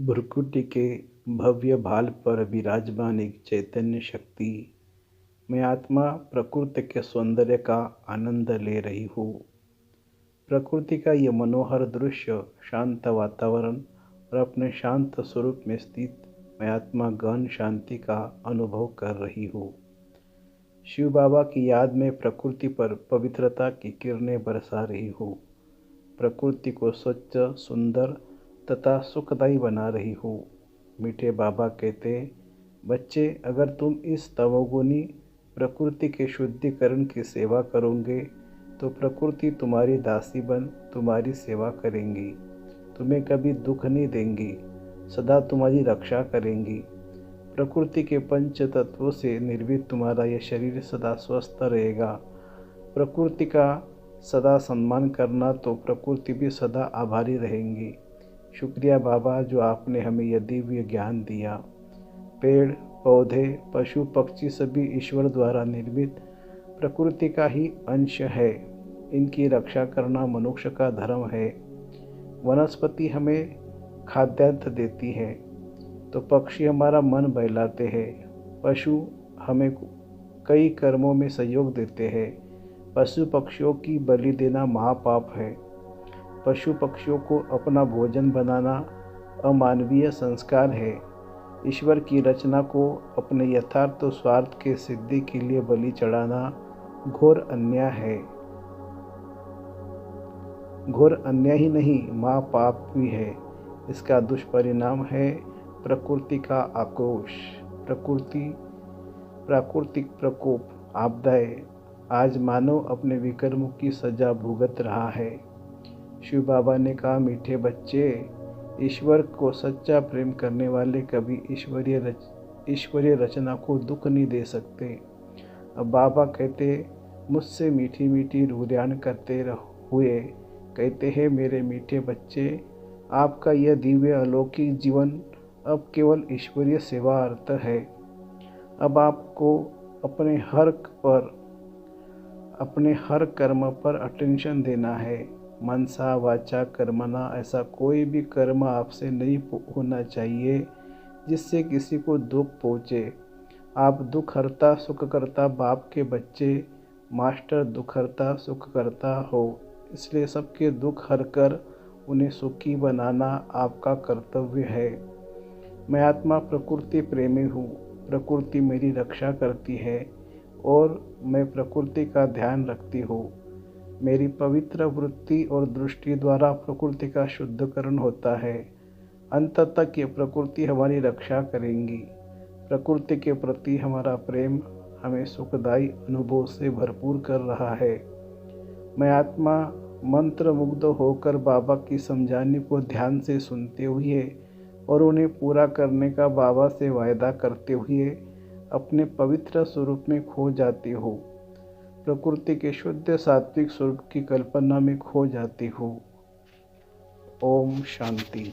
भृकुटि के भव्य भाल पर विराजमान एक चैतन्य शक्ति। मैं आत्मा प्रकृति के सौंदर्य का आनंद ले रही हूँ। प्रकृति का ये मनोहर दृश्य, शांत वातावरण और अपने शांत स्वरूप में स्थित मैं आत्मा गहन शांति का अनुभव कर रही हूँ। शिव बाबा की याद में प्रकृति पर पवित्रता की किरणें बरसा रही हूँ। प्रकृति को स्वच्छ, सुंदर तथा सुखदायी बना रही हूँ। मीठे बाबा कहते, बच्चे, अगर तुम इस तमोगुनी प्रकृति के शुद्धिकरण की सेवा करोगे तो प्रकृति तुम्हारी दासी बन तुम्हारी सेवा करेंगी। तुम्हें कभी दुख नहीं देंगी, सदा तुम्हारी रक्षा करेंगी। प्रकृति के पंच तत्वों से निर्मित तुम्हारा यह शरीर सदा स्वस्थ रहेगा। प्रकृति का सदा सम्मान करना तो प्रकृति भी सदा आभारी रहेंगी। शुक्रिया बाबा, जो आपने हमें यह दिव्य ज्ञान दिया। पेड़ पौधे, पशु पक्षी सभी ईश्वर द्वारा निर्मित प्रकृति का ही अंश है। इनकी रक्षा करना मनुष्य का धर्म है। वनस्पति हमें खाद्यान्न देती है तो पक्षी हमारा मन बहलाते हैं। पशु हमें कई कर्मों में सहयोग देते हैं। पशु पक्षियों की बलि देना महापाप है। पशु पक्षियों को अपना भोजन बनाना अमानवीय संस्कार है। ईश्वर की रचना को अपने यथार्थ स्वार्थ के सिद्धि के लिए बलि चढ़ाना घोर अन्याय है। घोर अन्याय ही नहीं, महापाप भी है। इसका दुष्परिणाम है प्रकृति का आक्रोश, प्राकृतिक प्रकोप, आपदाएं। आज मानव अपने विकर्मों की सजा भुगत रहा है। शिव बाबा ने कहा, मीठे बच्चे, ईश्वर को सच्चा प्रेम करने वाले कभी ईश्वरीय रचना को दुख नहीं दे सकते। अब बाबा कहते, मुझसे मीठी मीठी रूरियान करते हुए कहते हैं, मेरे मीठे बच्चे, आपका यह दिव्य अलौकिक जीवन अब केवल ईश्वरीय सेवा अर्थ है। अब आपको अपने हर कर्म पर अटेंशन देना है। मनसा वाचा कर्मणा, ऐसा कोई भी कर्म आपसे नहीं होना चाहिए जिससे किसी को दुख पहुँचे। आप दुखहर्ता सुखकर्ता बाप के बच्चे, मास्टर दुखहर्ता सुखकर्ता हो। इसलिए सबके दुख हर कर उन्हें सुखी बनाना आपका कर्तव्य है। मैं आत्मा प्रकृति प्रेमी हूँ। प्रकृति मेरी रक्षा करती है और मैं प्रकृति का ध्यान रखती हूँ। मेरी पवित्र वृत्ति और दृष्टि द्वारा प्रकृति का शुद्धिकरण होता है। अंत तक ये प्रकृति हमारी रक्षा करेंगी। प्रकृति के प्रति हमारा प्रेम हमें सुखदायी अनुभव से भरपूर कर रहा है। मैं आत्मा मंत्र मुग्ध होकर बाबा की समझाने को ध्यान से सुनते हुए और उन्हें पूरा करने का बाबा से वायदा करते हुए अपने पवित्र स्वरूप में खो जाती हूँ। प्रकृति के शुद्ध सात्विक स्वरूप की कल्पना में खो जाती हूँ। ओम शांति।